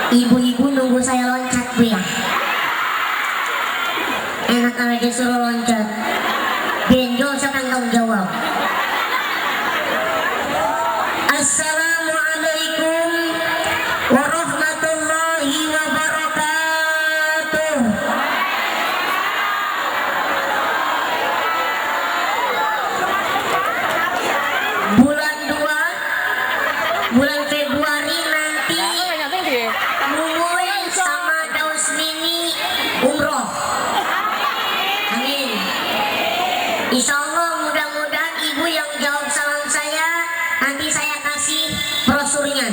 Ibu-ibu nunggu saya loncat bu ya. Enak aja suruh loncat. Benjol siapa yang tanggung jawab? Assalamualaikum warahmatullahi wabarakatuh. Bulan 2 bulan Februari nanti Mumoy sama Daus Mini umroh. Amin. Insya Allah mudah-mudahan ibu yang jawab salam saya nanti saya kasih brosurnya.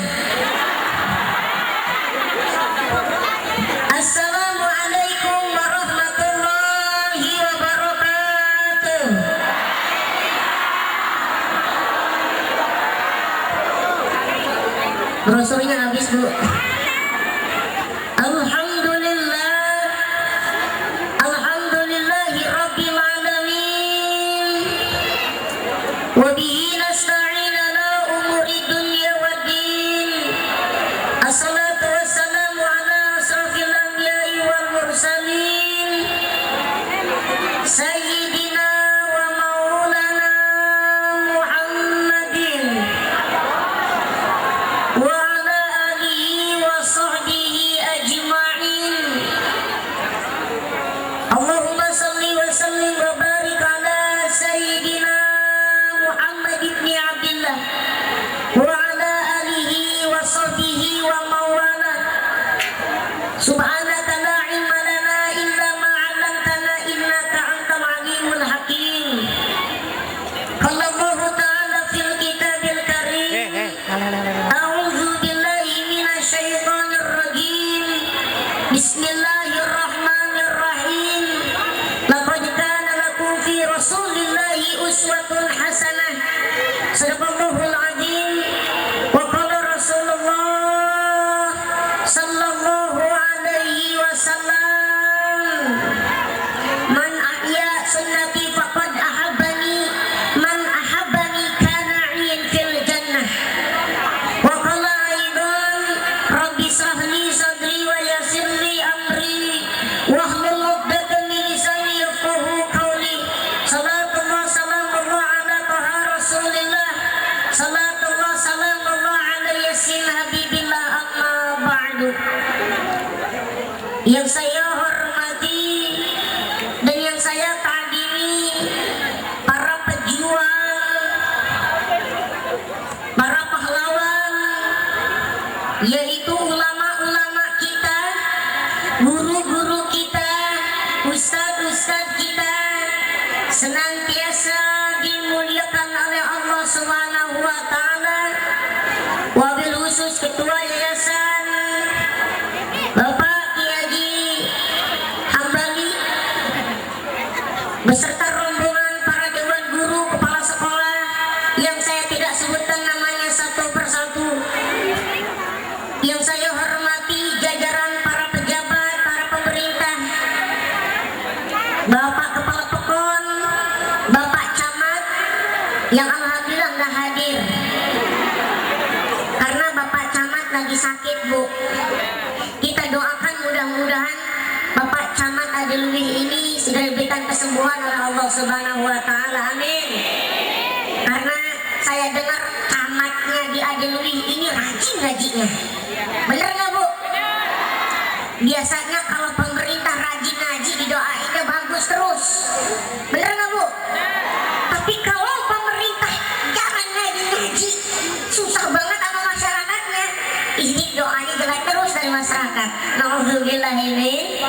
Assalamualaikum warahmatullahi wabarakatuh. Brosurnya habis bu. Alhamdulillahi rabbil alamin. Wabihi nasta'in ala umuri dunya waddin. Assalatu wassalamu ala asrafil anbiya'i wal mursalin Sayyidina wa maulana Muhammadin wa ala alihi wa sahbihi ajma'in. Allahumma salli wa sallim wa barik ala Sayyidina Muhammad ibn Abdillah wa ala alihi wa sahbihi wa mawala. Subhanaka la ilma lana illa ma 'allamtana innaka antal alimul hakim. Qala Allah ta'ala fil kitabil karim. A'udzu billahi minasy syaithanir rajim. Bismillahirrahmanirrahim. Laqad kana lakum fi Rasulillahi uswatun hasanah. Sadaqallahul azim. Wa qala Rasulullah sallallahu alaihi wasallam, man ahya sunnati faqad ahabbani, man ahabbani kana 'in fil jannah. Wa qala aidan, rabbi shrah li sadri wa yassir li amri wahlul 'uqdatam min lisani yafqahu qawli. Salatullah salamullah ala taha rasulillah. Salatullah salamullah ala yasin habibillah, amma ba'du. Yang saya hormati dan yang saya tadimi para pejuang, para pahlawan, yaitu ulama-ulama kita, guru-guru kita, ustadz-ustadz kita, senantiasa dimuliakan oleh Allah Subhanahu wa ta'ala. Wabil khusus Ketua Yayasan Bapak Kiai Haji Hambali beserta rombongan para dewan guru, kepala sekolah yang saya tidak sebutkan namanya satu persatu. Yang saya hormati jajaran para pejabat, para pemerintah, Bapak Kepala Pekon, Bapak Camat yang alhamdulillah nggak hadir karena Bapak Camat lagi sakit bu. Kita doakan mudah-mudahan Bapak Camat Adiluwih ini segera diberikan kesembuhan oleh Allah Subhanahu wa ta'ala. Amin. Karena saya dengar camatnya di Adiluwih ini rajin ngajinya. Bener nggak bu? Biasanya kalau pemerintah rajin ngaji didoainnya bagus terus. Bener nggak bu? Tapi kalau pemerintah jarang ngaji, susah banget sama masyarakatnya. Ini doanya jelek terus dari masyarakat. Nauzubillah ini.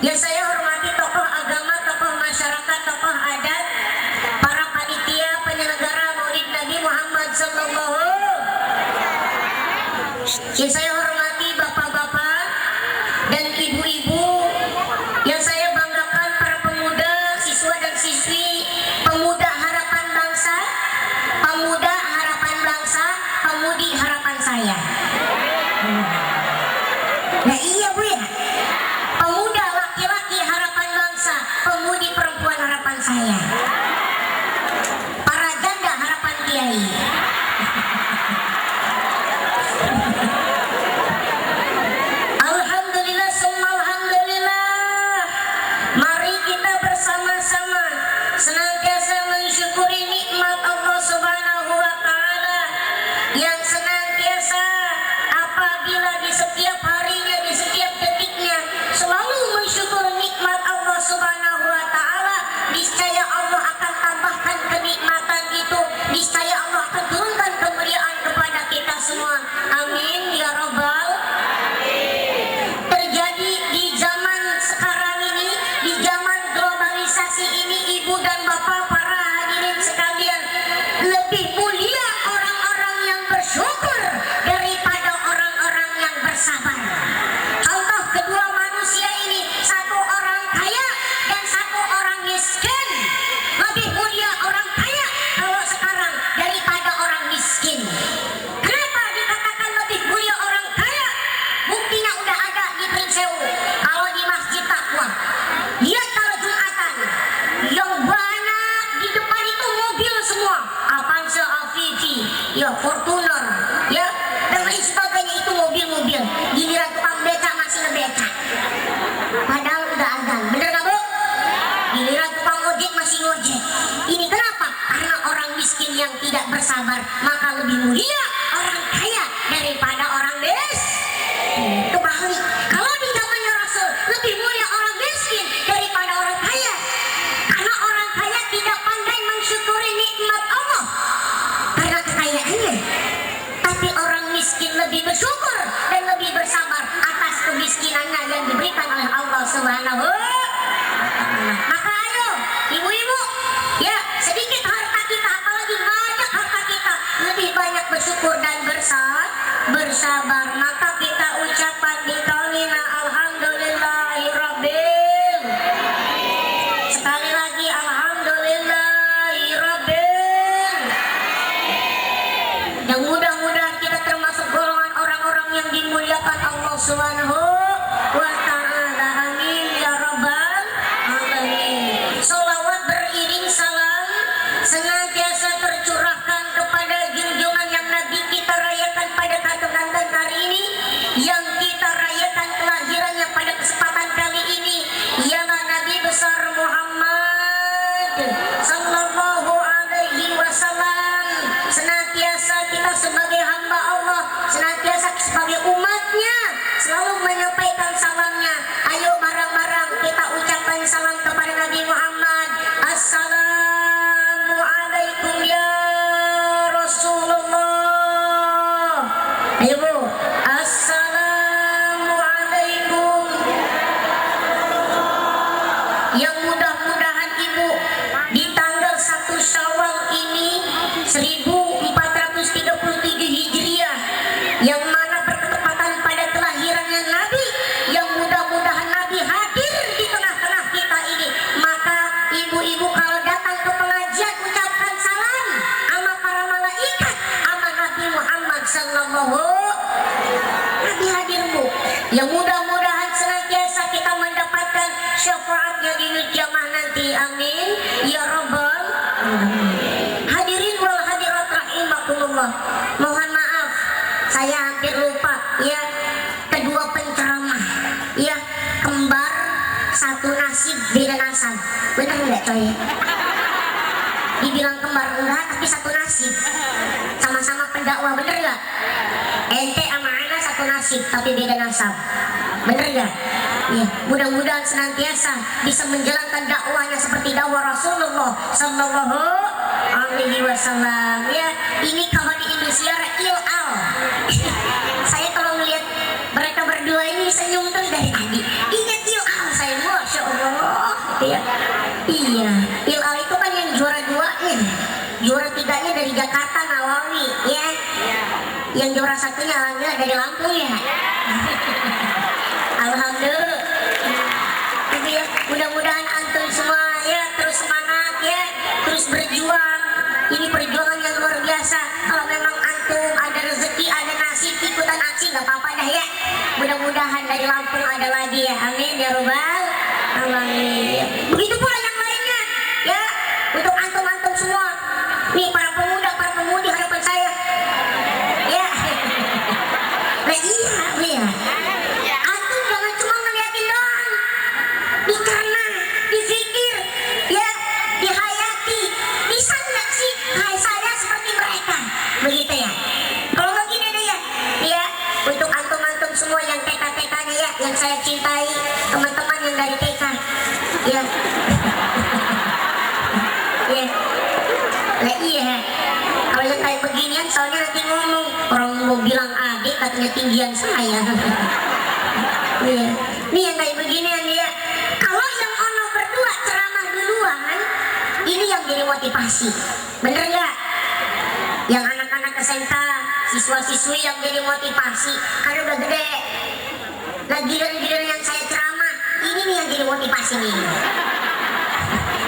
Yang saya hormati tokoh agama, tokoh masyarakat, tokoh adat, para panitia penyelenggara Maulid Nabi Muhammad sallallahu. Yang saya hormati bapak-bapak dan ibu-ibu, yang saya banggakan para pemuda, siswa dan siswi, pemuda harapan bangsa, pemuda harapan bangsa, pemudi harapan saya. Nah iya bu ya, pemuda laki-laki harapan bangsa, pemudi perempuan harapan saya, para janda harapan kiai. ya Fortuner, ya dan lain sebagainya, itu mobil-mobil. Giliran tukang beca masih ngebeca. Padahal udah azan, bener gak bu? Giliran tukang ojek masih ngojek. Ini kenapa? Karena orang miskin yang tidak bersabar, maka lebih mulia orang kaya daripada orang kebalik. Kalau di zamannya Rasul, lebih mulia orang miskin daripada orang kaya. Karena orang kaya tidak pandai mensyukuri nikmat Allah karena kekayaannya. Tapi orang miskin lebih bersyukur dan lebih bersabar atas kemiskinannya yang diberikan oleh Allah Subhanahu wa Ta'ala. Maka ayo ibu-ibu, ya sedikit harta kita, apalagi banyak harta kita, lebih banyak bersyukur dan bersabar. Maka kita ucapkan di kalina alhamdulillahirabbil. Sekali lagi alhamdulillahirabbil. Yang mudah-mudahan kita termasuk golongan orang-orang yang dimuliakan Allah Subhanahu wa Ta'ala. Amin ya rabbal alamin. Sholawat beriring salam senantiasa tercurahkan kepada junjungan yang Nabi kita rayakan pada Ramadan hari ini, yang kita rayakan kelahirannya pada kesempatan kali ini, ialah Nabi besar Muhammad sallallahu alaihi wasallam. Senantiasa kita sebagai hamba Allah, senantiasa sebagai umatnya, selalu menyampaikan salamnya. Ayo bareng-bareng kita ucapkan salam kepada Nabi Muhammad. Assalamualaikum ya Rasulullah. Ayo bu, assalamualaikum. Yang mudah-mudahan ibu di tanggal 1 Syawal ini 1437 Hijriah, yang mana bertepatan pada kelahirannya Nabi, yang mudah-mudahan Nabi hadir di tengah-tengah kita ini. Maka ibu-ibu kalau datang ke pengajian, ucapkan salam sama para malaikat, sama Nabi Muhammad sallallahu. Nabi hadir bu, yang mudah-mudahan senantiasa kita mendapatkan syafaatnya di kiamat nanti. Amin ya rabbal alamin. Hadirin wal hadirat rahimakumullah, mohon maaf saya hampir lupa ya, kedua penceramah ya, kembar satu nasib beda nasab, benar nggak coy? Dibilang kembar enggak, tapi satu nasib, sama-sama pendakwah, bener nggak? Ente sama ana satu nasib tapi beda nasab, bener nggak? Ya, mudah-mudahan senantiasa bisa menjalankan dakwahnya seperti dakwah Rasulullah sallallahu alaihi wasallam. Ya, ini kalau di Indonesia ilal. Saya kalau melihat mereka berdua ini senyum terus dari tadi. Ingat ilal saya, masya Allah. Ya, iya, ilal itu kan yang juara 2-nya, juara 3-nya dari Jakarta Nawawi, ya. Yang juara 1-nya alhamdulillah dari Lampung ya. Alhamdulillah. Itu ya, mudah-mudahan antum semua ya terus semangat ya, terus berjuang. Ini perjuangan yang luar biasa. Kalau memang antum ada rezeki, ada nasib ikutan aksi, nggak apa-apa dah ya. Mudah-mudahan dari Lampung ada lagi ya. Amin ya robbal alamin. Begitu pula yang lainnya ya, untuk antum-antum semua. Nih para pemuda, para pemudi hadapan saya. Ya. Nah iya. Antum jangan cuma ngeliatin doang. Dicerna, dipikir, ya, dihayati. Bisa nggak sih saya seperti mereka? Begitu ya. Kalau nggak gini deh ya, untuk antum-antum semua yang TK-TK-nya ya, yang saya cintai, teman-teman yang dari TK, ya, ya, lah iya. Kalau yang kayak beginian, soalnya nanti ngomong orang mau bilang adik, katanya tinggian saya. Iya. Nih yang kayak beginian ya. Kalau yang ono berdua ceramah duluan, ini yang jadi motivasi, bener nggak? Yang anak-anak SMK, siswa-siswi yang jadi motivasi, karena udah gede. Nah giliran yang saya ceramah, ini nih yang jadi motivasi nih.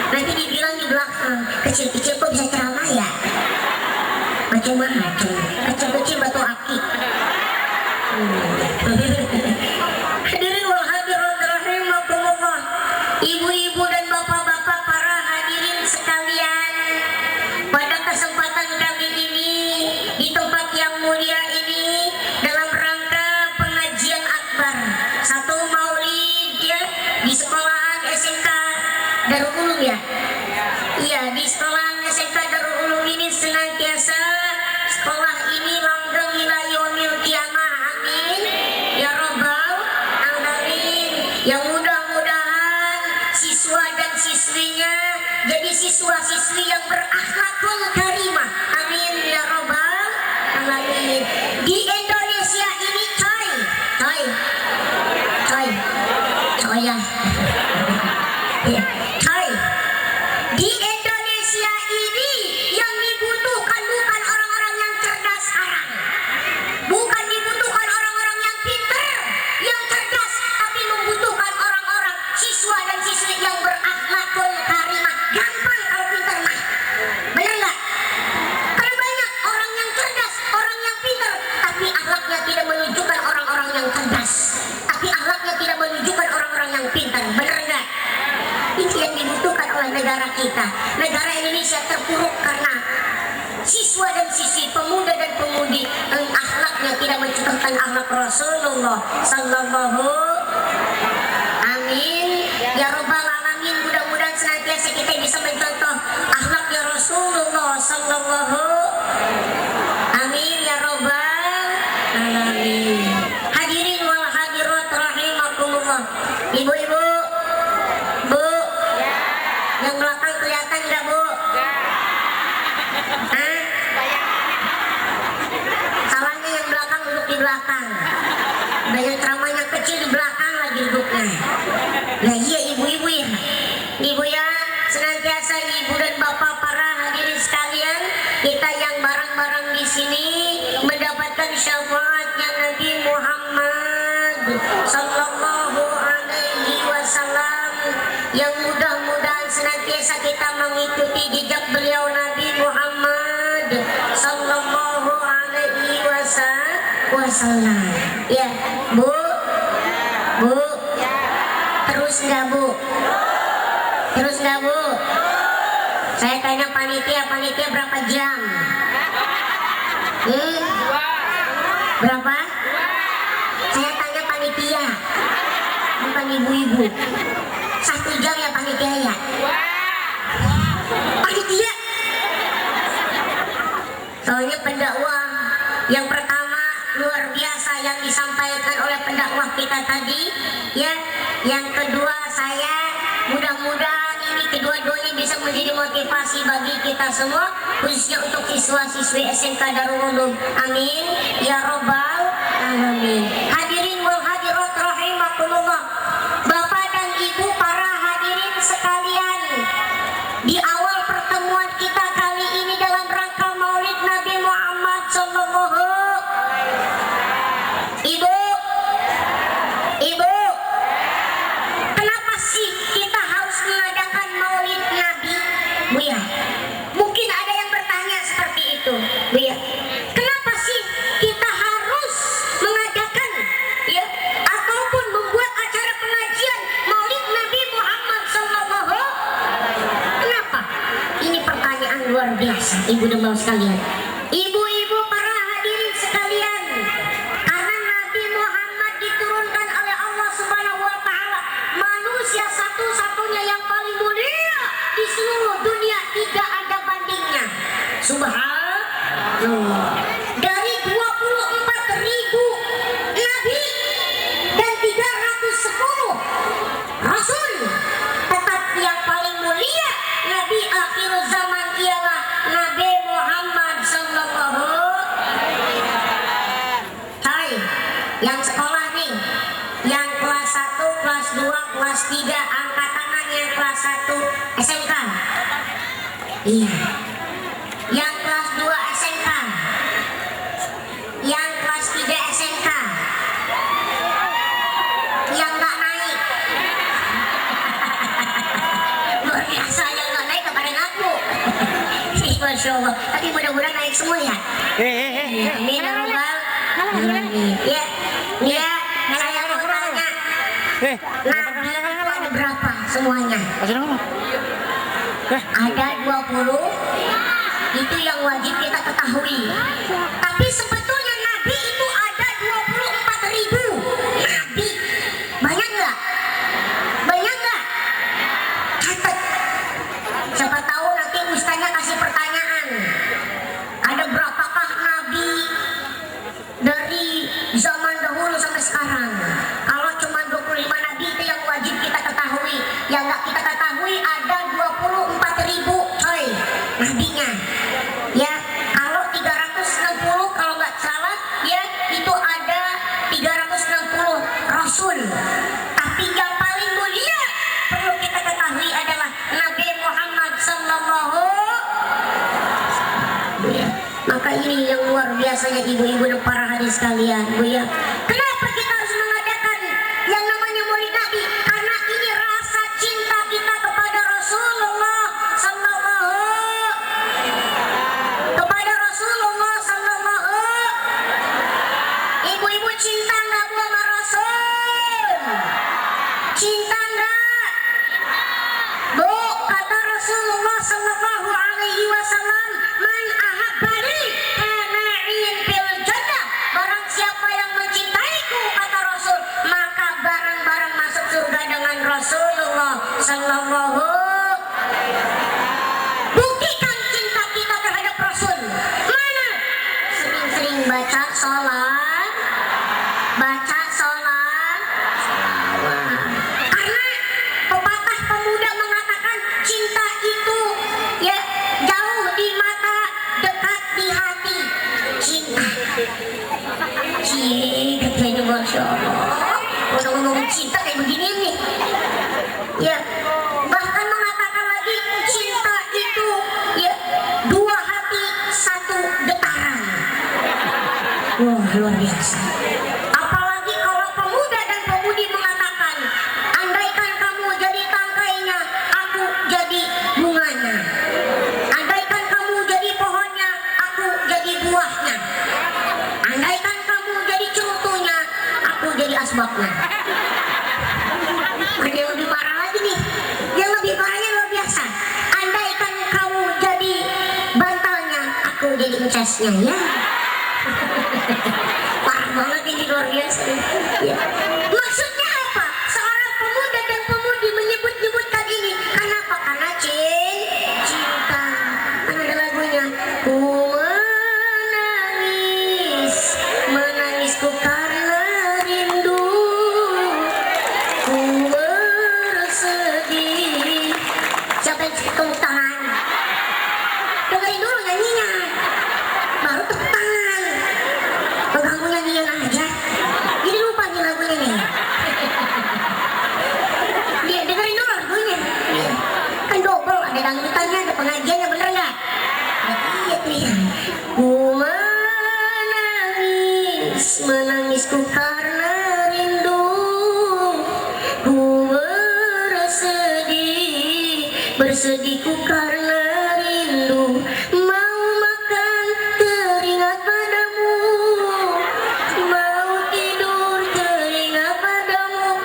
Nanti dibilang di belakang, kecil-kecil kok bisa ceramah ya? Macam-macam, kecil-kecil batu aki. Hadirin wal hadirat rahimakumullah, ibu-ibu dan bapak-bapak, para hadirin sekalian, pada kesempatan kali ini di Rasulullah sallallahu. Amin ya rabbal alamin. Mudah-mudahan senantiasa kita bisa mencontoh akhlaknya Rasulullah sallallahu. Amin ya rabbal alamin. Hadirin wal hadirat rahimakumullah. Ibu-ibu, Bu, yang belakang kelihatan enggak, Bu? Hah? Salahnya yang belakang duduk di belakang. Banyak ceramahnya kecil di belakang lagi duduknya. Nah iya ibu-ibu ya. Ibu ya, senantiasa ibu dan bapak para hadirin sekalian, kita yang bareng-bareng di sini mendapatkan syafaatnya Nabi Muhammad sallallahu alaihi wasallam, yang mudah-mudahan senantiasa kita mengikuti jejak beliau Nabi Muhammad sallallahu alaihi wasallam. Ya, Bu. Bu. Terus nggak, Bu? Terus nggak, Bu? Saya tanya panitia berapa jam? Berapa? Saya tanya panitia, bukan ibu-ibu. 1 jam ya panitia ya? Panitia? Soalnya pendakwah yang pertama luar biasa yang disampaikan oleh pendakwah kita tadi, ya. Yang kedua saya mudah-mudahan ini kedua-duanya bisa menjadi motivasi bagi kita semua, khususnya untuk siswa-siswi SMK Darul Ulum. Amin ya robbal alamin. Hadirin wal hadirat rahimakumullah. Bapak dan Ibu para hadirin sekalian, di awal pertemuan kita kali ini dalam rangka Maulid Nabi Muhammad sallallahu. Ibu, kenapa sih kita harus mengadakan Maulid Nabi, Bu ya? Mungkin ada yang bertanya seperti itu, Bu ya. Kenapa sih kita harus mengadakan, ya, ataupun membuat acara pengajian Maulid Nabi Muhammad sallallahu? Kenapa? Ini pertanyaan luar biasa, Ibu dan Bapak sekalian. Ibu-ibu para hadirin sekalian, karena Nabi Muhammad diturunkan oleh Allah Subhanahu wa taala, manusia satu-satunya yang paling mulia di seluruh dunia, tidak ada bandingnya. Subhanallah. Dari 24.000 nabi dan 310 rasul, tetap yang paling mulia Nabi akhir zaman ialah Nabi Muhammad sallallahu. Hai, yang sekolah nih, yang kelas 1, kelas 2, kelas 3, angkat tangan yang kelas 1 SMK. Iya. Yang kelas 2 SMK. Yang kelas 3 SMK. Yang nggak naik. Luar biasa, yang nggak naik kepada ngaku. Masya Allah. Tapi mudah-mudahan naik semua ya. Amin ya rabbal alamin. Ya, ya. Saya mau tanya, Nabi itu ada berapa semuanya? Ada 20. Itu yang wajib kita ketahui. Tapi sebetulnya Nabi itu ada 24.000 Nabi. Banyak nggak? Banyak nggak? Catat. Siapa tahu nanti ustaznya kasih pertanyaan. Ada berapakah Nabi dari zaman dahulu sampai sekarang? Kalau cuma 25 Nabi itu yang wajib kita ketahui. Yang nggak kita ketahui ada 24.000 coy nabinya. Ya, kalau 360 kalau nggak salah ya itu ada 360 rasul. Tapi yang paling mulia perlu kita ketahui adalah Nabi Muhammad sallallahu. Maka ini yang luar biasanya ibu-ibu dan para hadirin sekalian, Bu ya. Kenapa kita harus mengadakan yang namanya Maulid Nabi? Karena ini rasa cinta kita kepada Rasulullah sallallahu. Kepada Rasulullah sallallahu. Ibu-ibu cinta nggak Bu sama Rasul? Cinta nggak? Bu, kata Rasulullah sallallahu alaihi wasallam, man ahabbani kana fil jannah. Barang siapa yang mencintai Wah, luar biasa. Apalagi kalau pemuda dan pemudi mengatakan, andaikan kamu jadi tangkainya, aku jadi bunganya. Andaikan kamu jadi pohonnya, aku jadi buahnya. Andaikan kamu jadi cerutunya, aku jadi asbaknya. Ada yang lebih parah lagi nih. Yang lebih parahnya luar biasa. Andaikan kamu jadi bantalnya, aku jadi incasnya, ya. Parah banget ini, luar biasa ya. Maksudnya apa? Seorang pemuda dan pemudi menyebut-nyebutkan ini. Kenapa? Karena cinta. Kan ada lagunya. Ku menangis, menangisku karena rindu. Ku bersedih. Siapa yang tepuk tangan? Dengerin dulu nyanyinya, baru tepuk tangan. Mengganggu nyanyian aja, jadi lupa nih lagunya nih. Dia dengerin dulu lagunya. Kan double, ada dangdutannya, ada pengajiannya, bener nggak? Iya tuh ya. Ku menangis, menangisku karena rindu. Ku bersedih, bersedihku karena rindu. Mau makan teringat padamu, mau tidur teringat padamu,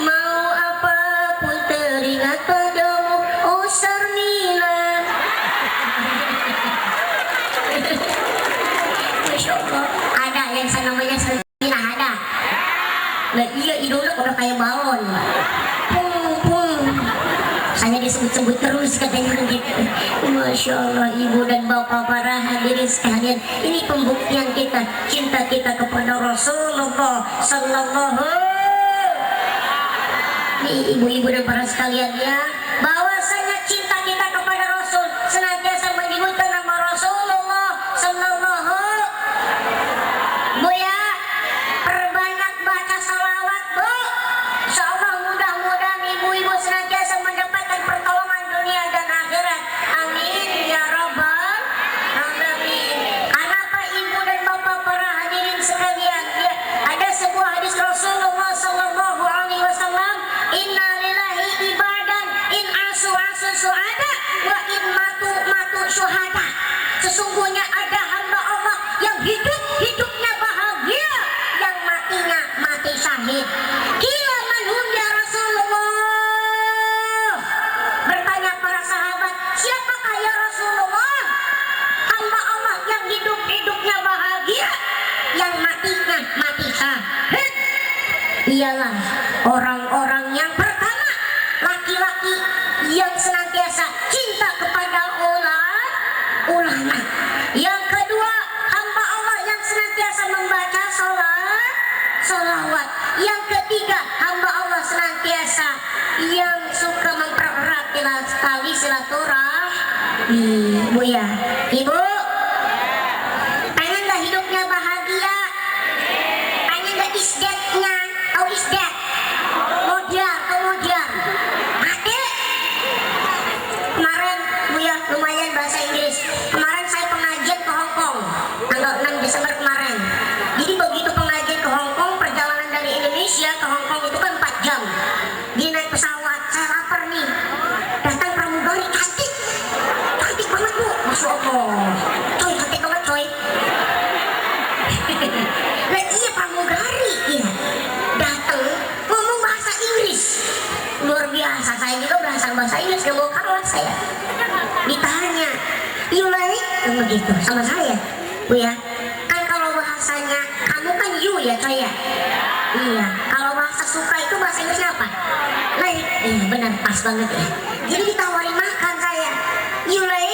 mau apapun teringat padamu. Oh Sarnina. Masya Allah. Ada yang namanya Sarnina, ada. Nah iya, idola udah kayak balon. Pung pung. Hanya disebut-sebut terus katanya gitu. Masya Allah, ibu dan bapak para hadirin sekalian, ini pembuktian kita, cinta kita kepada Rasulullah Sallallahu. Ini ibu-ibu dan para sekalian ya, bahwasanya cinta kita kepada Rasul senantiasa menyebutkan nama Rasulullah Sallallahu. Bu ya, perbanyak baca salawat bu. Insya Allah mudah-mudahan ibu-ibu senantiasa mendapatkan pertolongan dunia dan akhirat. Amin ya rabbal alamin. Kenapa ibu dan bapak para hadirin sekalian ya, ada sebuah hadis Rasulullah Sallallahu Alaihi Wasallam, Inna lillahi ibadan in asu asu suada wa in matu matu syuhada. Sesungguhnya ada hamba Allah yang hidupnya bahagia, yang matinya mati syahid. Kila manhum ya Rasulullah. Bertanya para sahabat, siapakah ya Rasulullah hamba Allah yang hidupnya bahagia, yang matinya mati syahid? Ialah orang-orang yang pertama, laki-laki yang senantiasa cinta kepada ulama. Yang kedua, hamba Allah yang senantiasa membaca sholawat. Yang ketiga, hamba Allah senantiasa yang suka mempererat tali silaturahmi. Bu ya, ibu pengen nggak hidupnya bahagia? Pengen nggak isdatnya? Tahu isdat? Modiar. Mati. Kemarin bu ya, lumayan bahasa Inggris. Kemarin saya pengajian ke Hong Kong tanggal 6 Desember kemarin. Jadi begitu pengajian ke Hong Kong, perjalanan dari Indonesia ke Hong Kong itu kan 4 jam. Dia naik pesawat, saya lapar nih. Datang pramugari cantik banget bu, masya Allah. Coy, cantik banget coy. Nah iya, pramugari ya. Datang ngomong bahasa Inggris. Luar biasa, saya juga bahasa Inggris, gak mau kalah saya. Ditanya, you like? Begitu sama saya, bu ya. Kan kalau bahasanya, kamu kan you ya coy ya. Iya, kalau bahasa suka itu bahasa Inggrisnya apa? Like. Iya benar, pas banget ya. Jadi ditawarin makan saya, you like?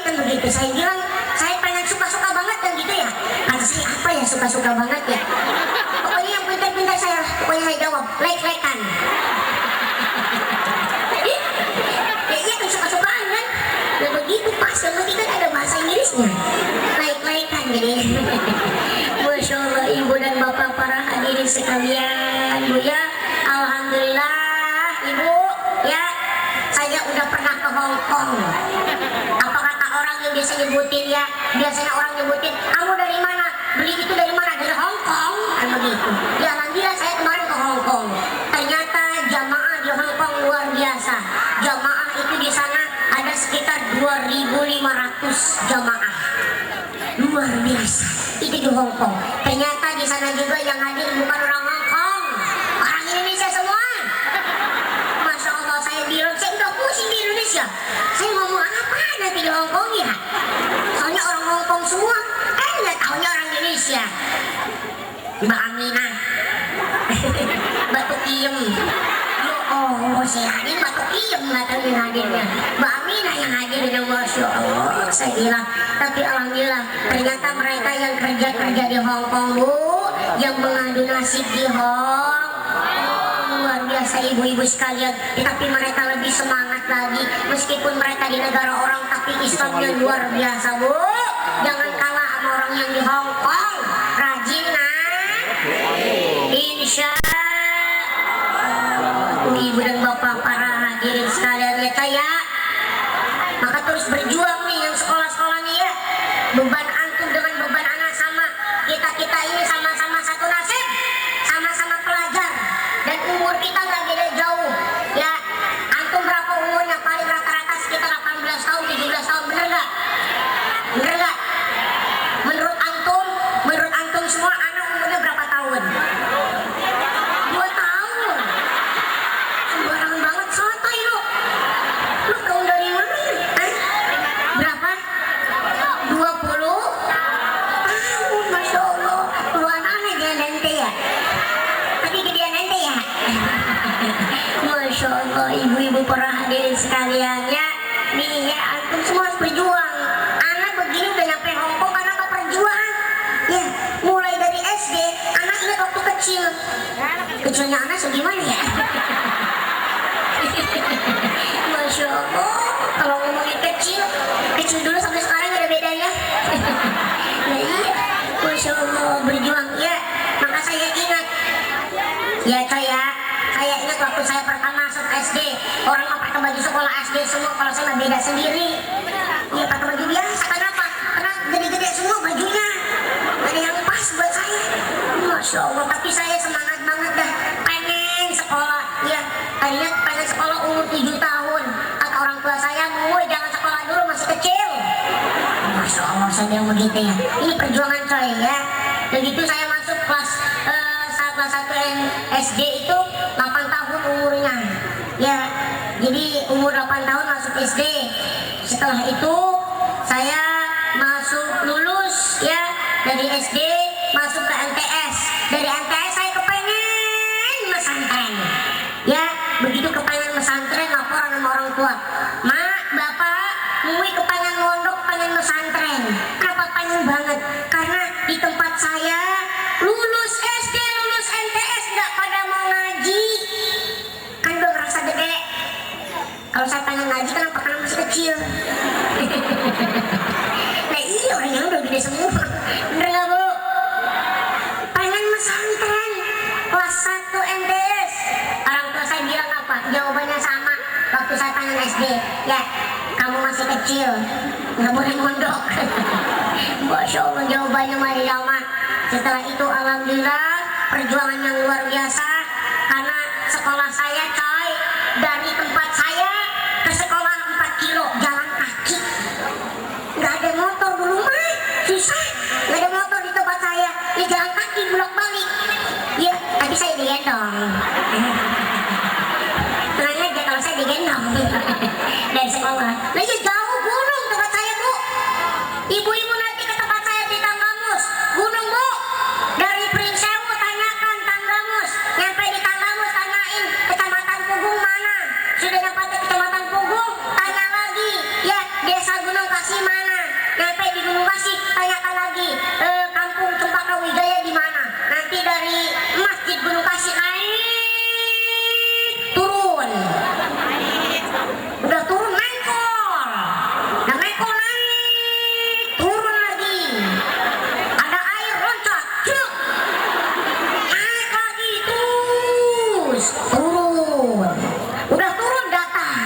Kan begitu. Saya bilang, saya pengen suka-suka banget kan gitu ya. Kata saya, apa ya suka-suka banget ya? Pokoknya yang pintar-pintar saya jawab, like-like-an. Ya iya kan suka-sukaan kan. Nah begitu pas, yang penting kan ada bahasa Inggrisnya. Like-like-an jadi. Masya Allah, ibu dan bapak para hadirin sekalian, bu ya. Alhamdulillah ibu ya, saya udah pernah ke Hong Kong. Apa kata orang yang biasa nyebutin ya, biasanya orang nyebutin, kamu dari mana? beli itu dari mana? Dari Hong Kong kan begitu. Ya alhamdulillah saya kemarin ke Hong Kong, ternyata jamaah di Hong Kong luar biasa. Jamaah itu di sana ada sekitar 2.500 jamaah, luar biasa itu di Hong Kong. Ternyata di sana juga yang hadir bukan orang Hong Kong, orang Indonesia semua. Masya Allah, saya bilang saya udah pusing di Indonesia, saya ngomong apa nanti di Hong Kong ya, soalnya orang Hong Kong semua kan nggak taunya orang Indonesia. Mbak Aminah batuk iem, oh saya hadir batuk iem nggak tahu yang hadirnya Mbak Aminah yang hadir dengan Masya Allah. Saya bilang tapi alhamdulillah ternyata mereka yang kerja di Hong Kong Bu, yang mengadu nasib di Hong luar biasa ibu-ibu sekalian, tapi mereka lebih semangat lagi meskipun mereka di negara orang tapi Islamnya luar biasa Bu. Jangan kalah sama orang yang di Hong Kong, rajin nah insya Allah. Ibu dan bapak para hadirin sekalian ya saya, maka terus berjuang nih yang sekolah-sekolah nih ya, beban antum dengan beban anak sama, kita ini sama-sama satu nasib, sama-sama pelajar dan umur kita nggak beda jauh ya. Antum berapa umurnya? Paling rata-rata sekitar 18 tahun 17 tahun, bener nggak? Bener nggak? Menurut antum semua anak umurnya berapa tahun? 2 tahun. Sembarangan banget sotoy lu tahu dari mana? Berapa? 20 tahun, Masya Allah. Lu anak-anak jangan nanti ya, tapi gedean nanti ya. Masya Allah ibu-ibu para hadirin sekalian ya, nih ya antum semua harus berjuang. Anak begini udah nyampe Hong Kong karena apa perjuangan ya. Mulai dari SD anak ingat waktu kecilnya anak segimana ya. Masya Allah, kalau ngomongin kecil dulu sampai sekarang gak ada bedanya. Nah iya, Masya Allah berjuang ya. Maka saya ingat ya, saya ingat waktu saya pertama masuk SD, orang mau pakai baju sekolah SD semua, kalau saya mah beda sendiri ya, pakai baju biasa. Kenapa? Karena gede-gede semua bajunya, gak ada yang pas buat saya. Masya Allah, tapi saya semangat banget dah, pengen sekolah ya. Tadinya pengen sekolah umur 7 tahun, kata orang tua saya, "Muy, jangan sekolah dulu, masih kecil." Masya Allah, saya bilang begitu ya. Ini perjuangan coy ya. Begitu saya masuk kelas 1 SD itu 8 tahun umurnya ya. Jadi umur 8 tahun masuk SD. Setelah itu saya masuk lulus ya dari SD, masuk ke MTS. Dari MTS saya kepengen pesantren ya. Begitu kepengen pesantren, laporan sama orang tua, "Mak, Bapak, Muy kepengen mondok, pengen pesantren." Kenapa pengen banget? Karena di tempat saya lulus SD, lulus MTS nggak pada mau ngaji, kan udah ngerasa gede. Kalau saya pengen ngaji kenapa? Karena masih kecil. Nah iya, orangnya udah gede semua, bener nggak Bu? Pengen pesantren kelas 1 MTS. Orang tua saya bilang apa? Jawabannya sama waktu saya pengen SD ya, "Kamu masih kecil, nggak boleh mondok." Masya Allah jawabannya masih sama. Setelah itu alhamdulillah perjuangan yang luar biasa, karena sekolah saya coy, dari tempat saya ke sekolah 4 kilo jalan kaki. Nggak ada motor dulu mah, susah. Nggak ada motor di tempat saya, ya jalan kaki bolak balik ya. Tadi saya digendong. Tenang aja kalau saya digendong dari sekolah. Nah ya jauh, gunung tempat saya Bu. Ibu-ibu nanti ke tempat saya di Tanggamus, gunung Bu. Dari Prinsewu tanyakan Tanggamus, nyampe di Tanggamus tanyain Kecamatan Pugung mana. Sudah nyampe ke Kecamatan Pugung, tanya lagi ya Desa Gunung Kasih mana. Nyampe di Gunung Kasih tanyakan lagi Kampung Cempaka Wijaya di mana. Nanti dari Masjid Gunung Kasih naik turun, udah turun Mengkol, nah Mengkol naik turun lagi, ada air loncat, cuk, naik lagi terus turun, udah turun datar,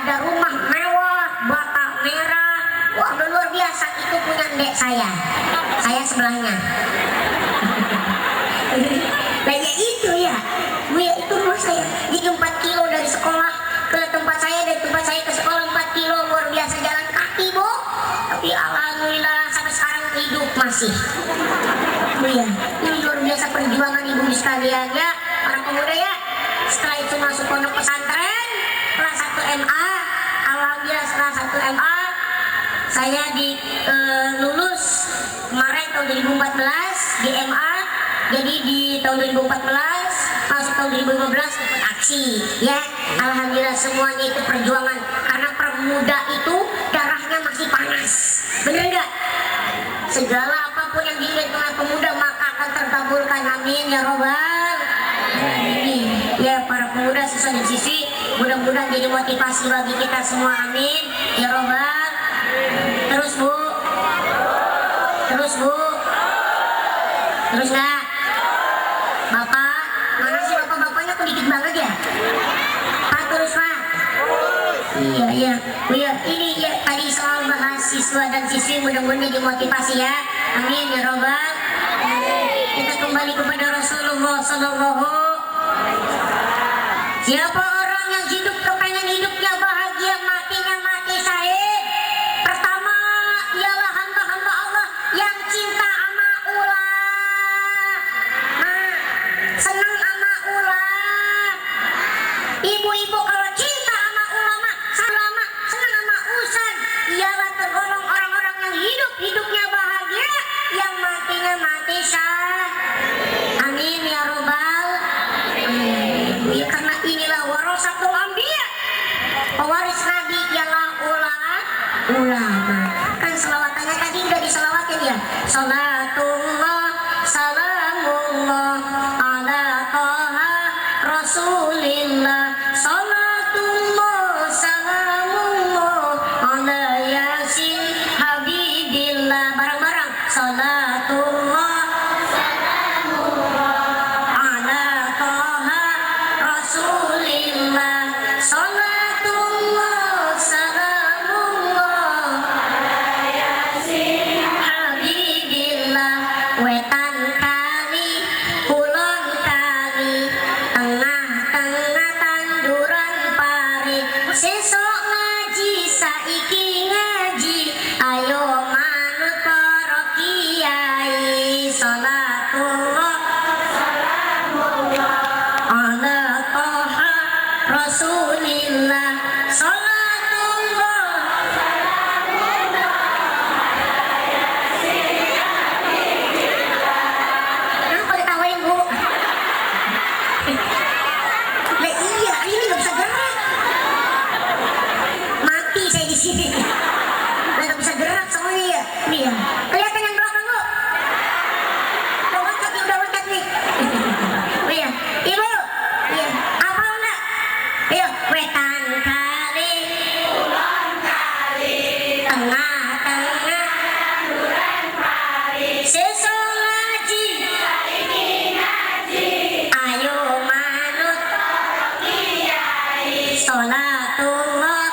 ada rumah mewah, bata merah, wah udah luar biasa. Itu punya ndek saya sebelahnya. Nah ya itu ya Bu ya, itu rumah saya jadi 4 kilo dari sekolah ke tempat saya, dari tempat saya ke sekolah 4 kilo, luar biasa jalan kaki Bu, tapi alhamdulillah sampai sekarang hidup masih Bu ya. Ini luar biasa perjuangan ibu sekalian ya, para pemuda ya. Setelah itu masuk pondok pesantren kelas 1 MA, alhamdulillah setelah 1 MA saya lulus kemarin tahun 2014 di MA. Jadi di tahun 2014 masuk tahun 2015 ikut aksi ya. Alhamdulillah semuanya itu perjuangan, karena pemuda itu darahnya masih panas, bener nggak? Segala apapun yang diinginkan oleh pemuda maka akan terkabulkan, amin ya robbal alamin. Ya para pemuda siswa dan siswi, mudah-mudahan jadi motivasi bagi kita semua, amin ya robbal. Terus Bu, terus nggak? Bapak, mana sih bapak-bapaknya kok dikit banget ya? Pak terus Pak. Iya. Bu ya, ini ya tadi soal bahas siswa dan siswi, mudah-mudahan dimotivasi ya. Amin ya robbal. Kita kembali kepada Rasulullah Sallallahu. Siapa orang yang hidup kepengen hidupnya bahagia, matinya mati syahid? Pertama ialah hamba-hamba Allah yang cinta sama ulah. Senang sama ulah. Ibu-ibu kalau cinta sama ulama, senang sama ustaz, ialah tergolong orang-orang yang hidupnya bahagia, yang matinya mati syah. Amin ya robbal. Ya karena inilah warasatul anbiya, pewaris nabi ialah ulama. Kan selawatannya tadi udah diselawatin ya. Salatullah salamullah ala toha rasulillah. Salatullah salamullah ala yasin habibillah. Bareng-bareng. Salatullah ala toha rasulillah. Salatullah salamullah habibillah. Wetan kali kulon kali, tengah-tengah tanduran pari. Sesok ngaji saiki ngaji, ayo manut para kiai. Salatullah ala toha rasulillah. Salatullah. Kenapa ketawain Bu? Lah iya, ini nggak bisa gerak. Mati saya di sini. Nggak bisa gerak semuanya ya. Iya. Kelihatan yang belakang Bu. Udah loncat nih. Iya. Ibu. Iya. Apa enggak? Ayo, wetan kali, tengah-tengah, sesok ngaji, ayo manut salatullah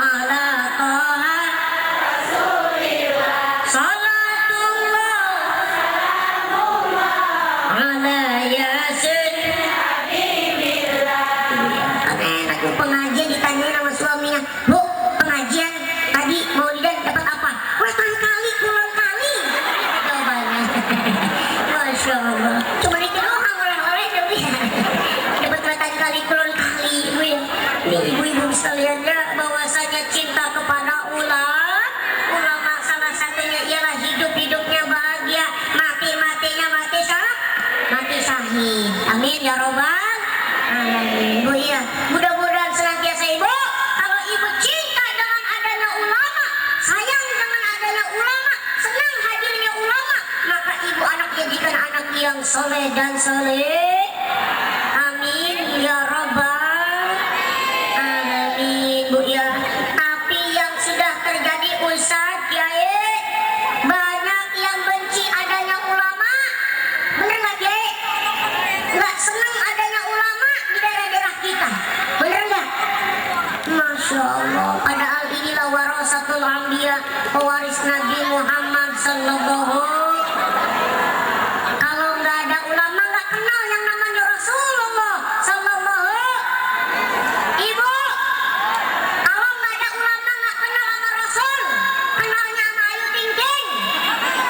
ala toha salatullah ala yasin. Kan enak Bu, pengajian ditanyain sama suaminya, Bu pengajian tadi Maulidan dapat apa? Wetan kali kulon kali jawabannya. Masya Allah, cuma itu doang oleh-oleh tapi dapat wetan kali kulon kali Bu ya. Nih ibu-ibu sekalian ya, bahwasanya cinta kepada ulama salah satunya ialah hidupnya bahagia, matinya mati syahid. Amin ya robbal alamin. Bu ya, mudah-mudahan senantiasa ibu, kalau ibu cinta dengan adanya ulama, sayang dengan adanya ulama, senang hadirnya ulama, maka ibu anak jadikan anak yang soleh dan soleh. Amin ya robbal alamin Bu ya. Tapi yang sudah terjadi Ustaz Kiai, banyak yang benci adanya ulama. Bener nggak Kiai? Nggak senang adanya ulama di daerah-daerah kita, bener nggak? Masya Allah. Padahal inilah warasatul anbiya, pewaris Nabi Muhammad sallallahu. Kalau nggak ada ulama nggak kenal yang namanya Rasulullah sallallahu. Ibu, kalau nggak ada ulama nggak kenal sama Rasul, kenalnya sama Ayu Ting Ting,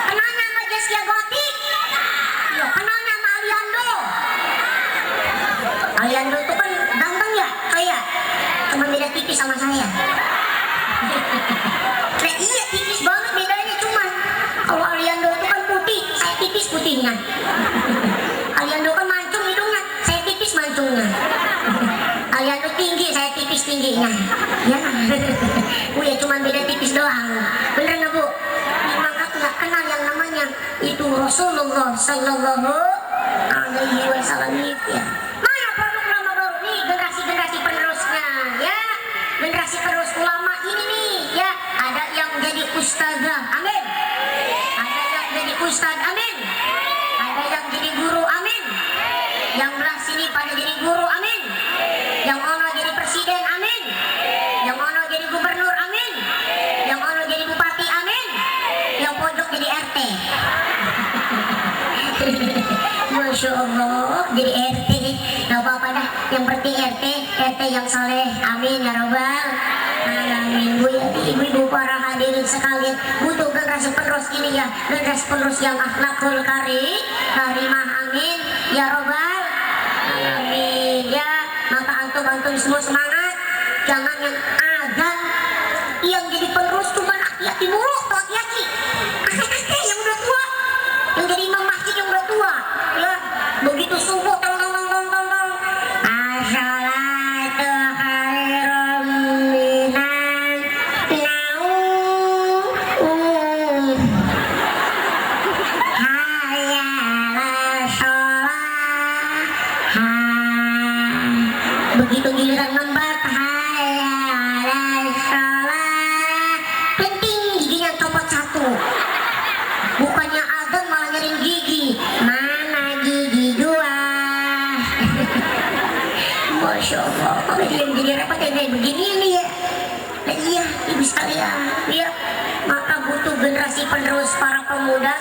kenalnya sama Zaskia Gotik, kenalnya sama Aliando. Aliando tuh kan ganteng ya, kayak cuma beda tipis sama saya. Nah iya, tipis banget bedanya, cuman kalau Aliando itu kan putih, saya tipis putihnya. Aliando kan mancung hidungnya, saya tipis mancungnya. Aliando tinggi, saya tipis tingginya. Ya, Bu ya, cuman beda tipis doang. Bener nggak Bu? Maka nggak kenal yang namanya itu Rasulullah sallallahu alaihi wasallam ya. Mana produk ulama baru nih, generasi penerusnya ya. Generasi penerus ulama ini nih ya, ada yang jadi ustazah, amin. Ada yang jadi ustaz, amin. Ada yang jadi guru, amin. Yang belah sini pada jadi guru, amin. Yang ono jadi presiden, amin. Yang ono jadi gubernur, amin. Yang ono jadi bupati, amin. Yang pojok jadi RT. Masya Allah, jadi RT. Gak apa-apa dah, yang penting RT yang saleh, amin ya robbal alamin. Bu ya, ibu-ibu para hadirin sekalian, butuh generasi penerus ini ya, generasi penerus yang akhlakul karimah, amin ya robbal alamin ya. Maka antum semua semangat, jangan yang azan yang jadi penerus cuma laki-laki mulu, laki-laki kakek-kakek yang udah tua, yang jadi imam masjid yang udah tua ya. Begitu subuh tong as-salatu khairum minan naum, hayya 'alas shalah. Begitu giliran lembat, hayya 'alas shalah, penting giginya copot satu. Bukannya azan malah nyering gigi, mana gigi dua. Masya Allah, kalau dia jadi repot kayak begini nih ya. Nah, iya, ibu sekalian, ya. Maka butuh generasi penerus para pemuda,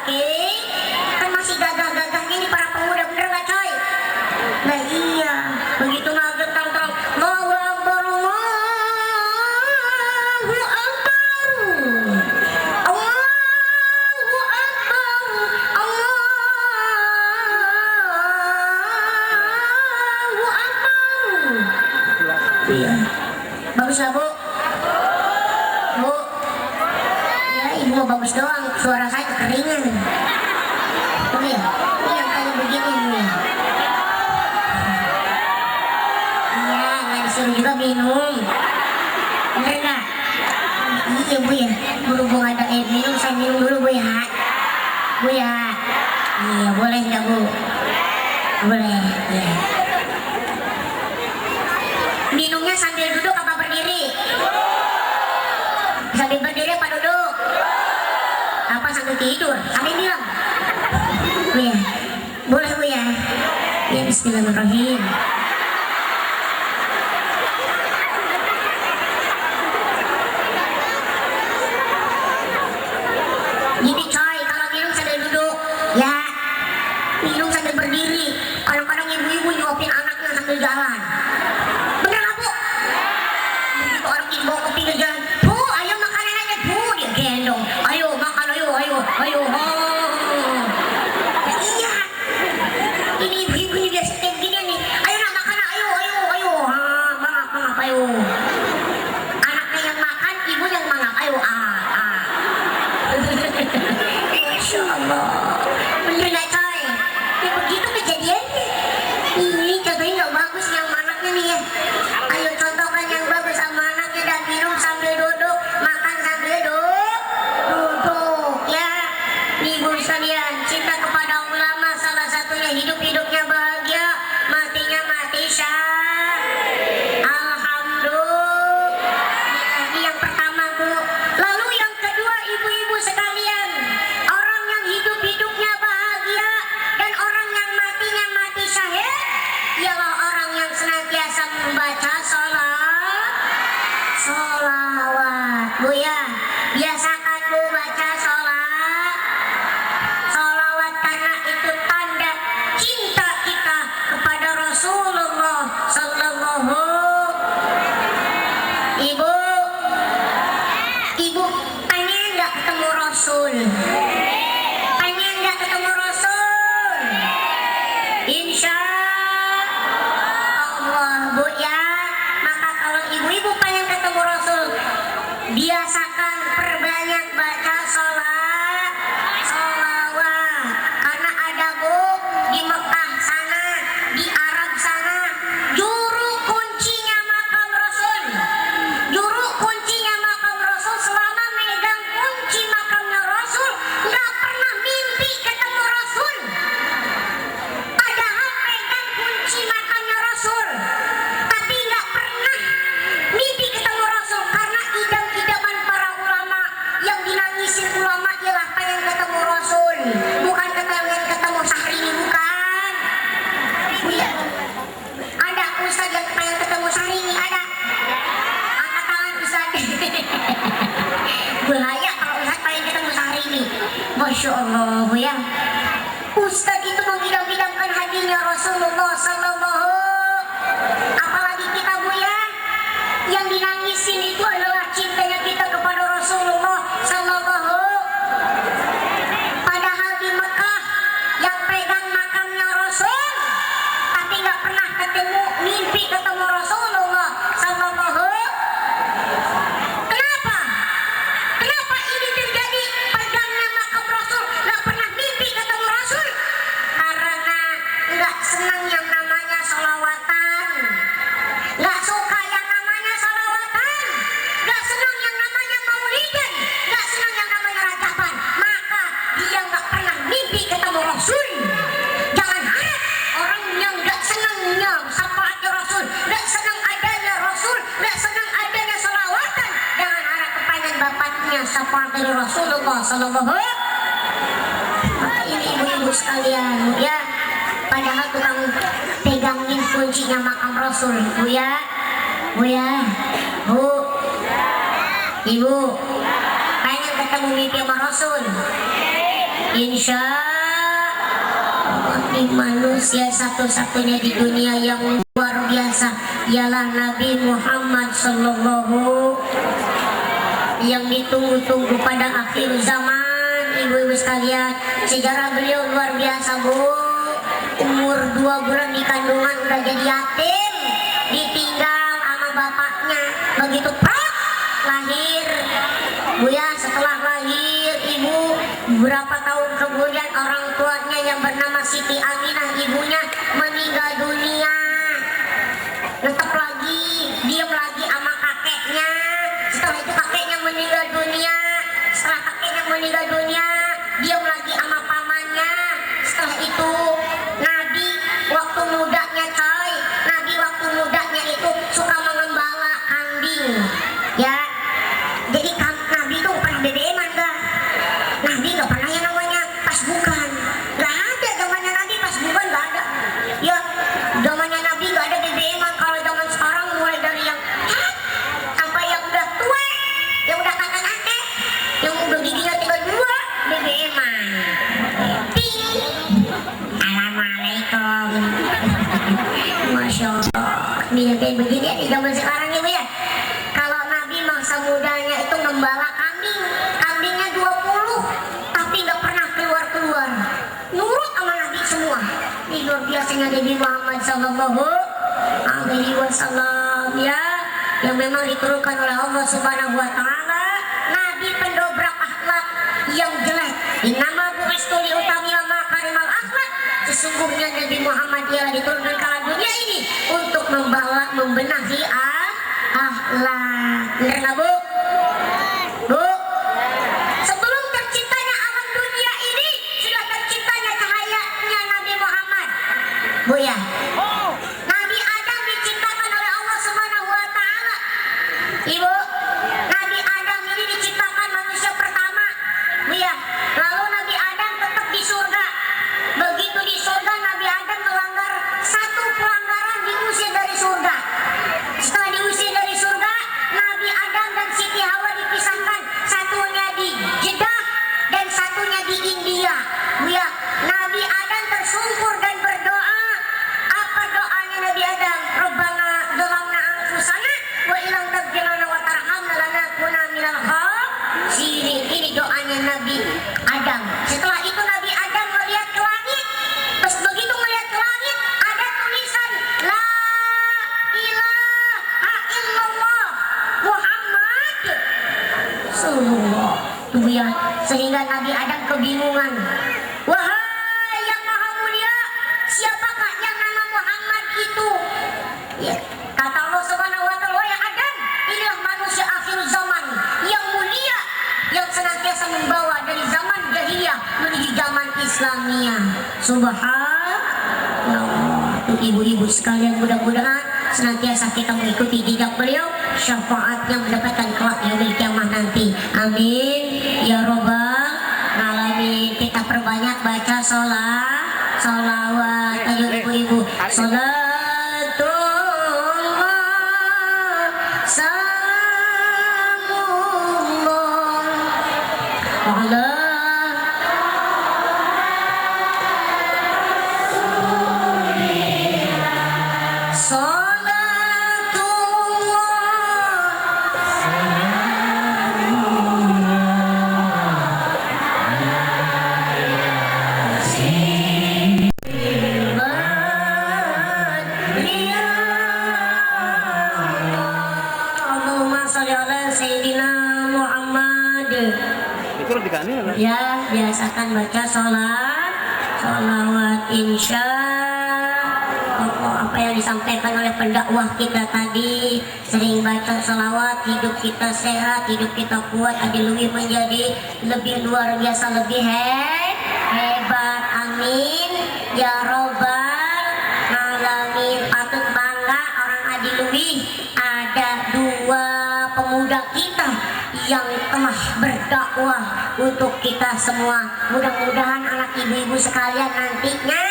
kan masih gagah-gagahnya nih para pemuda, bener nggak coy? Nah iya, begitu maghrib tang-tang, Allahu Akbar, Allahu Akbar, Allahu Akbar, Allahu Akbar. Iya, bagus lah Bu. Bu, ya ibu mau bagus doang, suara saya kekeringan. Oke, ini yang kayak begini nih. Iya, nggak disuruh juga minum. Bener nggak? Iya Bu ya, berhubung ada air minum, saya minum dulu Bu ya. Bu ya, iya boleh nggak Bu? Boleh, ya. Minumnya sambil duduk apa berdiri? Sambil berdiri apa duduk? Apa sambil tidur? Sambil bilang? Bu ya, boleh Bu ya? Ya bismillahirrahmanirrahim. Gini coy, kalau minum sambil duduk, ya minum sambil berdiri. Kadang-kadang ibu-ibu nyuapin anaknya sambil jalan. Bener gak Bu? Begitu orang ibu bawa ke pinggir jalan, Bu, ayo makanan aja Bu, dia gendong. Ayo makan, ayo. Oh. Ya, iya. Ini ibu-ibu ini biasa kayak gini nih. Ayo nak Bu ya, biasakan Bu baca sholawat karena itu tanda cinta kita kepada Rasulullah Sallallahu. Ibu pengen nggak ketemu Rasul? Pengen nggak ketemu Rasul? Insya Allah Bu ya. Maka kalau ibu-ibu pengen ketemu Rasul, biasakan perbanyak baca sholawat. Karena ada Bu di Mekah sana, di Arab sana, juru kuncinya makam Rasul. Juru kuncinya makam Rasul selama megang kunci makamnya Rasul nggak pernah mimpi ketemu Rasul. Padahal megang kunci makamnya Rasul, tapi nggak pernah mimpi ketemu Rasul karena idam-idaman para ulama. Yang dinangisin ulama ialah pengen ketemu Rasul, bukan ketemu Syahrini, bukan. Iya. Ada ustaz yang pengen ketemu Syahrini, ada. Angkat tangan ustaz. Bahaya kalau ustaz pengen ketemu Syahrini. Masya Allah Bu ya. Ustaz itu mengidam-idamkan hadirnya Rasulullah Sallallahu. Apalagi kita Bu ya, yang dinangisin itu adalah cintanya kita kepada Rasulullah Sallallahu. Padahal di Mekah yang pegang makamnya Rasul, tapi nggak pernah ketemu, mimpi ketemu Rasulullah Sallallahu. Kenapa? Kenapa ini terjadi? Pegangnya makam Rasul, nggak pernah mimpi ketemu Rasul. Karena nggak senang yang namanya sholawatan, nggak suka yang namanya sholawatan, nggak senang yang namanya maulidan, nggak senang yang namanya ratapan. Maka dia nggak pernah mimpi ketemu Rasul. Jangan harap orang yang nggak senangnya syafaat Rasul, nggak senang adanya Rasul, nggak senang adanya sholawatan, jangan harap kepengen bapaknya syafaat dari Rasulullah Sallallahu. Maka ini ibu-ibu sekalian ya, padahal tukang pegangin kuncinya makam Rasul Bu ya. Bu ya, Bu, Ibu pengen ketemu mimpi sama Rasul? Insya Allah. Ini manusia satu-satunya di dunia yang luar biasa ialah Nabi Muhammad Sallallahu, yang ditunggu-tunggu pada akhir zaman. Ibu-ibu sekalian, sejarah beliau luar biasa Bu. Umur 2 bulan di kandungan udah jadi yatim, ditinggal sama bapaknya. Begitu lahir Bu ya, setelah lahir ibu, beberapa tahun kemudian orang tuanya yang bernama Siti Aminah, ibunya, meninggal dunia. Tetap lagi, diam lagi sama kakeknya. Setelah itu kakeknya meninggal dunia. Setelah kakeknya meninggal dunia, diam lagi sama pamannya. Setelah itu Nabi waktu mudanya coy, Nabi waktu mudanya itu suka mengembala kambing ya. Jadi Nabi itu pernah BBM-an gak? Nabi gak pernah yang namanya pas bukan. Gak ada zamannya Nabi pas bukan, gak ada. Ya zamannya Nabi gak ada BBM-an. Kalau zaman sekarang mulai dari yang sampai yang udah tua, yang udah kakek-kakek, yang udah giginya 32, BBM-an. Assalamualaikum. Masya Allah. Nih kayak begini ya di zaman sekarang ya Bu ya. Kalau Nabi masa mudanya itu ngembala kambing, kambingnya 20, tapi nggak pernah keluar-keluar. Nurut sama Nabi semua. Ini luar biasanya Nabi Muhammad Sallallahu Alaihi Wasallam ya, yang memang diturunkan oleh Allah Subhanahu Wa Taala. Nabi pendobrak akhlak yang jelek. Nama bu'istu liutamil makarimal akhlak. Sesungguhnya Nabi Muhammad ialah diturunkan ke alam dunia ini untuk membenahi akhlak. Benar nggak Bu? Bu, sebelum terciptanya alam dunia ini sudah terciptanya cahayanya Nabi Muhammad Bu ya. Nabi Adam diciptakan oleh Allah Subhanahu Wa Taala. Ibu, Nabi Adam ini diciptakan manusia pertama Bu ya. Lalu Nabi Adam tetap di surga. Begitu di surga Nabi Adam melanggar satu pelanggaran, diusir dari surga. Setelah diusir dari surga, Nabi Adam Rasulullah. Tuh ya, sehingga Nabi Adam kebingungan. Wahai yang maha mulia, siapakah yang nama Muhammad itu? Ya, kata Allah Subhanahu wa taala, ya Adam, inilah manusia akhir zaman yang mulia, yang senantiasa membawa dari zaman jahiliyah menuju zaman Islamiyah. Subhanallah. Tuh ibu-ibu sekalian, mudah-mudahan senantiasa kita mengikuti jejak beliau, syafaatnya mendapatkan kelak yaumil kiamah nanti. Amin ya robbal alamin. Kita perbanyak baca sholawat. Ayo ibu-ibu, sholatullah salamullah ala ya, biasakan baca sholawat insya Allah. Apa yang disampaikan oleh pendakwah kita tadi, sering baca sholawat, hidup kita sehat, hidup kita kuat, adiluwi menjadi lebih luar biasa, lebih hebat. Amin ya robbal alamin. Patut bangga orang adiluwi, ada 2 pemuda kita yang telah berdakwah untuk kita semua. Mudah-mudahan anak ibu-ibu sekalian nantinya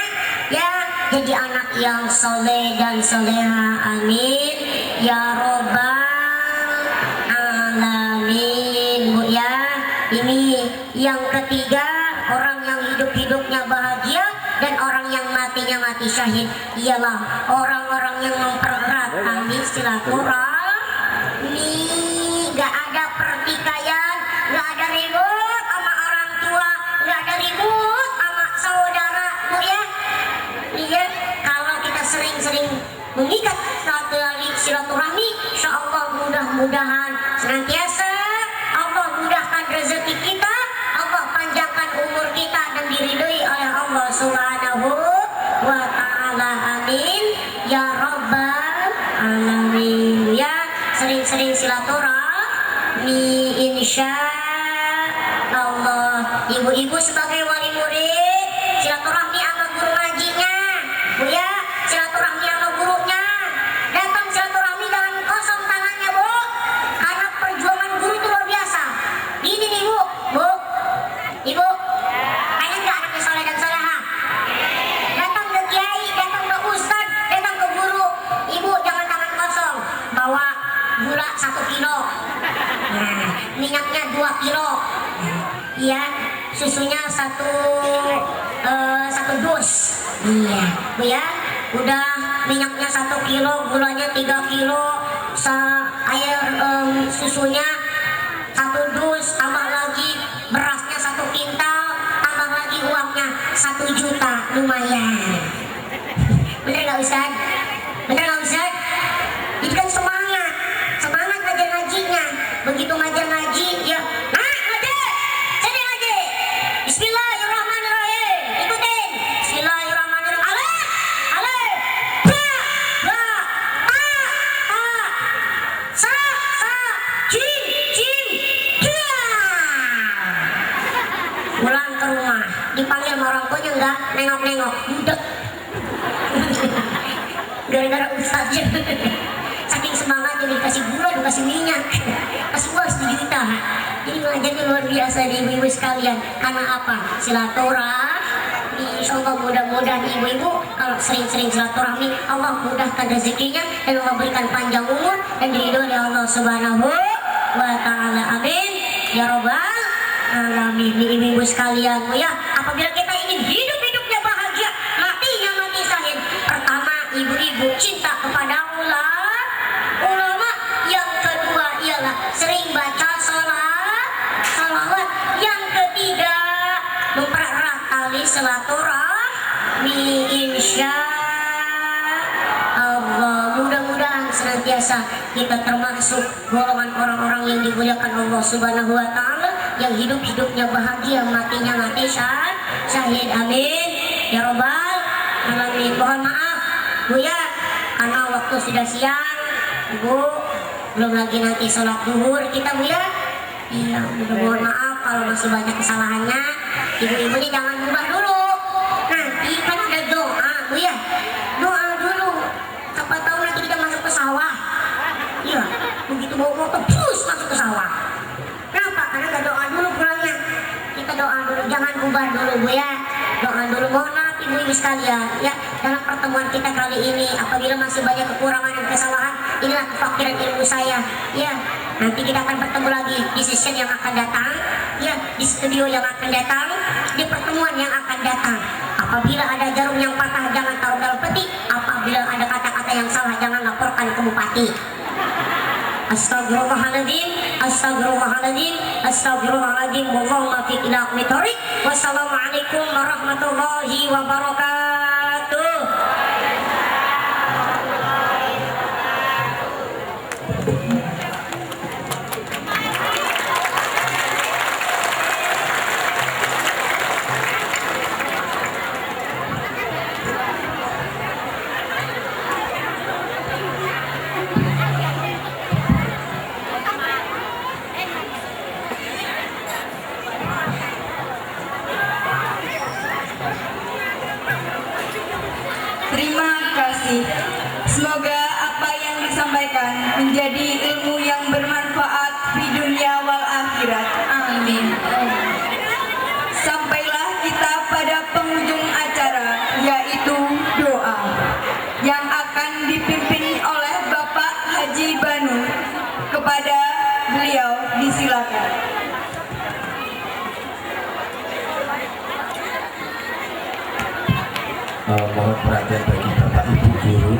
ya jadi anak yang soleh dan soleha. Amin ya robbal alamin. Bu ya, ini yang ketiga, orang yang hidup-hidupnya bahagia dan orang yang matinya mati syahid ialah orang-orang yang mempererat tali silaturahmi. Gak ada pertikaian, gak ada ribut sama orang tua, gak ada ribut sama saudara, Bu ya. Iya, kalau kita sering-sering mengikat silaturahmi, insya Allah mudah-mudahan senantiasa Allah mudahkan rezeki kita, Allah panjangkan umur kita dan diridhoi oleh Allah Subhanahu wa taala. Amin ya robbal alamin. Ya, sering-sering silaturahmi insya Allah. Ibu-ibu sebagai wali murid, silaturahmi sama guru ngajinya, Bu ya, silaturahmi sama gurunya. Datang silaturahmi dengan kosong tangannya, Bu, karena perjuangan guru itu luar biasa. Ini nih Bu, Ibu, pengen gak anaknya soleh dan soleha? Datang ke kiai, datang ke ustadz, datang ke guru. Ibu jangan tangan kosong, bawa gula 1 kilo, minyaknya 2 kilo, iya, susunya satu dus, iya, Bu ya. Udah minyaknya 1 kilo, gulanya 3 kilo, susunya 1 dus, tambah lagi berasnya 1 kintal, tambah lagi uangnya 1 juta, lumayan. Bener gak Ustaz? Bener gak Ustaz? Itu kan semangat ngajar ngajinya. Begitu ngajar ngaji, ya, ngaji, sini ngaji. Bismillahirrahmanirrahim, ikutin. Bismillahirrahmanirrahim. Alif, ba, ta, sa, jim, ja. Pulang ke rumah, dipanggil sama orang tuanya enggak, nengok-nengok, budek. Gara-gara ustaznya. Saking semangatnya dikasih gula, dikasih minyak, kasih uang 1 juta. Ini ngajarnya luar biasa nih ibu-ibu sekalian. Karena apa? Silaturahmi. Insya Allah mudah-mudahan ibu-ibu kalau sering-sering silaturahmi, Allah mudahkan rezekinya dan Allah berikan panjang umur dan diridhoi oleh Allah Subhanahu wa taala. Amin ya robbal alamin. Ibu-ibu sekalian, ya, apabila kita ingin hidup-hidupnya bahagia, matinya mati syahid, pertama ibu-ibu cinta kepada ulama. Yang kedua ialah sering baca sholawat. Yang ketiga mempererat tali silaturahmi insya Allah. Mudah-mudahan senantiasa kita termasuk golongan orang-orang yang dimuliakan Allah Subhanahu wa taala, yang hidup-hidupnya bahagia, matinya mati syahid. Amin ya rabbal alamin. Mohon maaf Bu ya, karena waktu sudah siang, Ibu belum lagi nanti sholat zuhur kita Bu ya. Iya, mohon maaf kalau masih banyak kesalahannya. Ibu-ibunya jangan berubah dulu. Nanti kan ada doa Bu ya, doa dulu. Siapa tahu nanti kita masuk ke sawah. Iya, begitu bawa motor terus masuk ke sawah. Kenapa? Karena nggak doa dulu pulangnya. Kita doa dulu, jangan ubah dulu Bu ya. Doa dulu. Mohon maaf ibu-ibu sekalian ya, dalam pertemuan kita kali ini apabila masih banyak kekurangan dan kesalahan, inilah kefakiran ilmu saya ya. Nanti kita akan bertemu lagi di session yang akan datang ya, di studio yang akan datang, di pertemuan yang akan datang. Apabila ada jarum yang patah jangan taruh dalam peti, apabila ada kata-kata yang salah jangan laporkan ke bupati. Astagfirullahaladzim, astagfirullahaladzim, astagfirullahaladzim. Wallahumma fi ila aqmitariq. Wassalamualaikum warahmatullahi wabarakatuh. Terima kasih. Semoga apa yang disampaikan menjadi ilmu yang bermanfaat di dunia wal akhirat. Amin. Sampailah kita pada penghujung acara, yaitu doa yang akan dipimpin oleh Bapak Haji Banu. Kepada beliau disilakan. Mohon perhatian bagi Bapak Ibu Guru,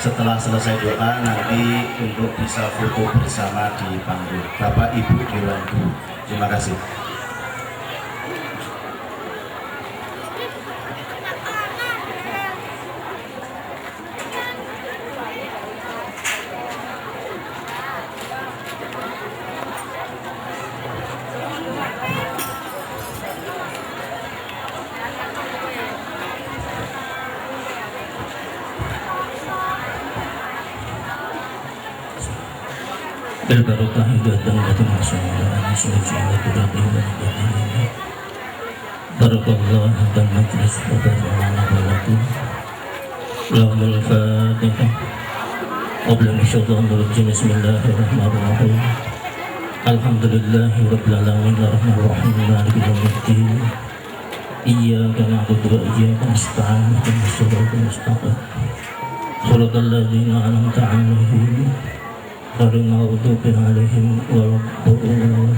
setelah selesai doa nanti untuk bisa foto bersama di panggung. Bapak Ibu Dewan Guru, terima kasih. Berbarokah hidatan batin masyarakat Barakallah dan majlis wabarakatuh. Lahumul fatihah. Qabla syaitanir rajim. Bismillahirrahmanirrahim. Alhamdulillahi rabbil alamin arrahmanir rahim maliki yaumiddin. Iyyaka na'budu wa iyyaka nasta'in ihdinas siratal mustaqim. Shiratal ladzina an'amta 'alaihim ghairil maghdubi 'alaihim waladdallin.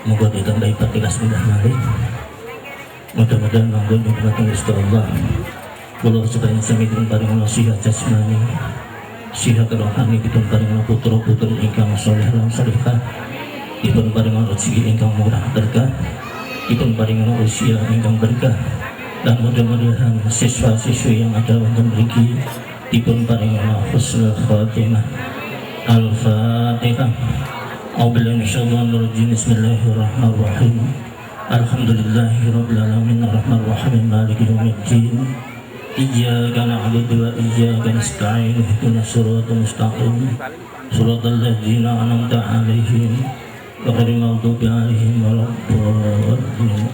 Moga ditandai patilas mudah mari. Mudah-mudahan manggon nyuwun Gusti Allah. Kula sedaya sami dipun paring nasihat jasmani, sihat rohani dipun paring putra-putri ingkang saleh lan salehah, dipun paring rezeki ingkang murah berkah, dipun paring usia ingkang berkah, dan mudah-mudahan siswa-siswi yang ada wonten mriki dipun paring husnul khatimah. Al-Fatihah. A'udzubillahi minasyaitonir rajim. Bismillahirrahmanirrahim. Alhamdulillahirabbil alamin arrahmanir rahim maliki yaumiddin. Iyyaka na'budu wa iyyaka nasta'in ihdinas siratal mustaqim. Shiratal ladzina an'amta 'alaihim ghairil maghdubi 'alaihim waladdallin.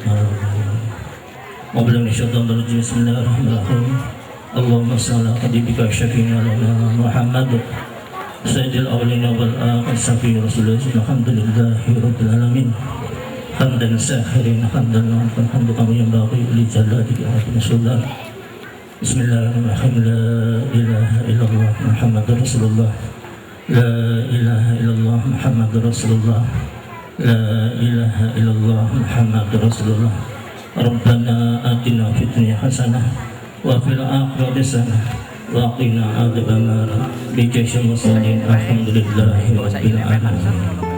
A'udzubillahi minasyaitonir rajim. Bismillahirrahmanirrahim. Allahumma shalli ala habibika syafi'ina Muhammad sayyidil awwalin wal akhirin safi rasulullah. Alhamdulillahi rabbil alamin hamdan sahirin hamdan wa hamdu kama yanbaghi li jalali wajhika. Bismillahirrahmanirrahim. La ilaha illallah Muhammadur Rasulullah. La ilaha illallah Muhammadur Rasulullah. La ilaha illallah Muhammadur Rasulullah. Rabbana atina fid dunya hasanah wa fil akhirati hasanah wa qina adzabannar. Bi jazaa'il muslimin. Alhamdulillahi rabbil alamin.